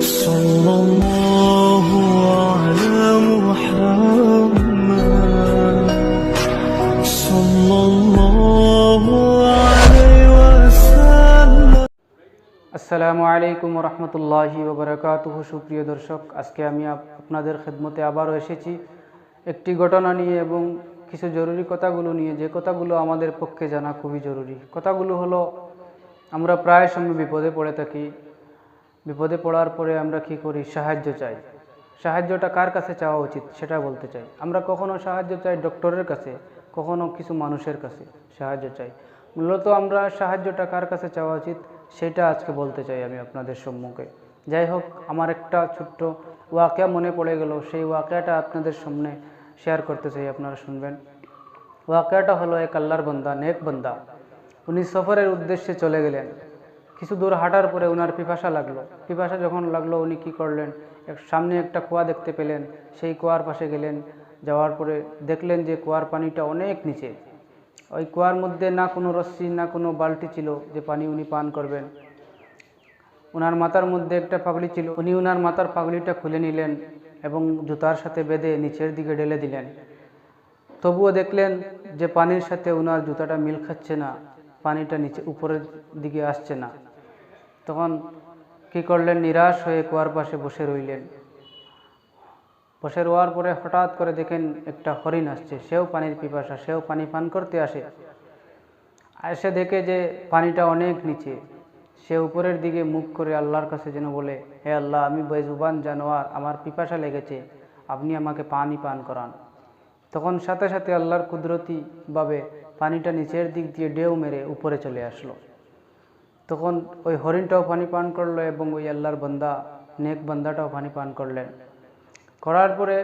صلى الله على محمد صلى الله عليه وسلم। আসসালামু আলাইকুম রহমতুল্লাহি ওবরাকাতুহু। সুপ্রিয় দর্শক, আজকে আমি আপনাদের খেদমতে আবারও এসেছি একটি ঘটনা নিয়ে এবং কিছু জরুরি কথাগুলো নিয়ে, যে কথাগুলো আমাদের পক্ষে জানা খুবই জরুরি। কথাগুলো হলো, আমরা প্রায় সময় বিপদে পড়ে থাকি। বিপদে পড়ার পরে আমরা কি করি? সাহায্য চাই। সাহায্যটা কার কাছে চাওয়া উচিত সেটা বলতে চাই। আমরা কখনো সাহায্য চাই ডক্টরের কাছে, কখনো কিছু মানুষের কাছে সাহায্য চাই। মূলত আমরা সাহায্যটা কার কাছে চাওয়া উচিত সেটা আজকে বলতে চাই আমি আপনাদের সম্মুখে। যাই হোক, আমার একটা ছোট্ট ওয়াকিয়া মনে পড়ে গেল, সেই ওয়াকিয়াটা আপনাদের সামনে শেয়ার করতে চাই, আপনারা শুনবেন। ওয়াকিয়াটা হলো, এক আল্লাহর বান্দা, নেক বান্দা, উনি সফরের উদ্দেশ্যে চলে গেলেন। কিছু দূর হাঁটার পরে ওনার পিপাসা লাগলো। পিপাসা যখন লাগলো, উনি কি করলেন? সামনে একটা কুয়া দেখতে পেলেন, সেই কুয়ার পাশে গেলেন। যাওয়ার পরে দেখলেন যে কুয়ার পানিটা অনেক নিচে। ওই কুয়ার মধ্যে না কোনো রশ্মি না কোনো বালতি ছিল যে পানি উনি পান করবেন। ওনার মাথার মধ্যে একটা পাগড়ি ছিল, উনি ওনার মাথার পাগড়িটা খুলে নিলেন এবং জুতার সাথে বেঁধে নিচের দিকে ঢেলে দিলেন। তবুও দেখলেন যে পানির সাথে ওনার জুতাটা মিল খাচ্ছে না, পানিটা নিচে উপরের দিকে আসছে না। তখন কি করলেন? নিরাশ হয়ে কুয়ার পাশে বসে রইলেন। বসে রোয়ার পরে হঠাৎ করে দেখেন একটা হরিণ আসছে, সেও পানির পিপাসা, সেও পানি পান করতে আসে। এসে দেখে যে পানিটা অনেক নিচে। সে উপরের দিকে মুখ করে আল্লাহর কাছে যেন বলে, হে আল্লাহ, আমি বেজুবান জানোয়ার, আমার পিপাসা লেগেছে, আপনি আমাকে পানি পান করান। তখন সাথে সাথে আল্লাহর কুদরতিভাবে পানিটা নিচের দিক দিয়ে ঢেউ মেরে উপরে চলে আসলো। তখন ওই হরিণটাও পানি পান করলো এবং ওই আল্লাহর বান্দা, নেক বান্দাটাও পানি পান করলেন। করার পরে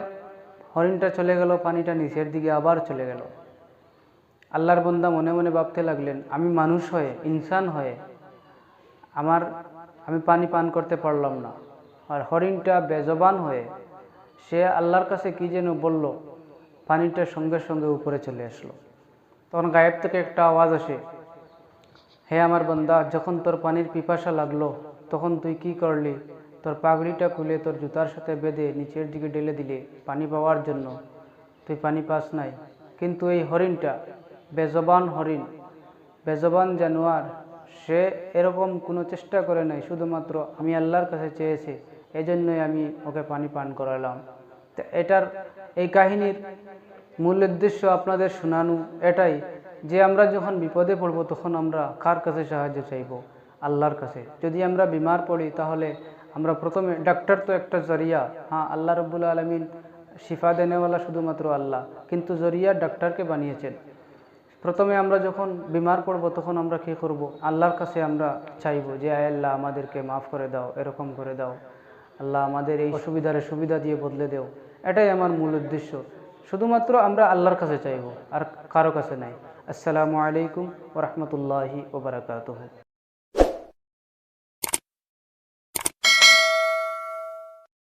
হরিণটা চলে গেল, পানিটা নিচের দিকে আবার চলে গেল। আল্লাহর বান্দা মনে মনে ভাবতে লাগলেন, আমি মানুষ হয়ে, ইনসান হয়ে আমি পানি পান করতে পারলাম না, আর হরিণটা বেজবান হয়ে সে আল্লাহর কাছে কি যেন বলল, পানিটা সঙ্গে সঙ্গে উপরে চলে আসলো। তখন গায়েব থেকে একটা আওয়াজ আসে, হে আমার বান্দা, যখন তোর পানির পিপাসা লাগলো তখন তুই কি করলি? তোর পাগড়িটা খুলে তোর জুতার সাথে বেঁধে নিচের দিকে ঢেলে দিলে পানি পাওয়ার জন্য, তুই পানি পাস নাই। কিন্তু এই হরিণটা বেজবান হরিণ, বেজবান জানোয়ার, সে এরকম কোনো চেষ্টা করে নাই, শুধুমাত্র আমি আল্লাহর কাছে চেয়েছি, এই জন্যই আমি ওকে পানি পান করালাম। তো এই কাহিনীর মূল উদ্দেশ্য আপনাদের শোনানো এটাই, যে আমরা যখন বিপদে পড়ব তখন আমরা কার কাছে সাহায্য চাইব? আল্লাহর কাছে। যদি আমরা বিমার পড়ি তাহলে আমরা প্রথমে, ডাক্তার তো একটা জরিয়া, হ্যাঁ, আল্লাহ রব্বুল আলমিন শিফা দেনেওয়ালা শুধুমাত্র আল্লাহ, কিন্তু জরিয়া ডাক্তারকে বানিয়েছেন। প্রথমে আমরা যখন বিমার পড়ব তখন আমরা কী করব? আল্লাহর কাছে আমরা চাইব যে আয় আল্লাহ, আমাদেরকে মাফ করে দাও, এরকম করে দাও, আল্লাহ আমাদের এই অসুবিধার সুবিধা দিয়ে বদলে দেও। এটাই আমার মূল উদ্দেশ্য। শুধুমাত্র আমরা আল্লাহর কাছে চাইব, আর কারো কাছে নাই। আসসালামু আলাইকুম ওয়া রাহমাতুল্লাহি ওয়া বারাকাতুহু।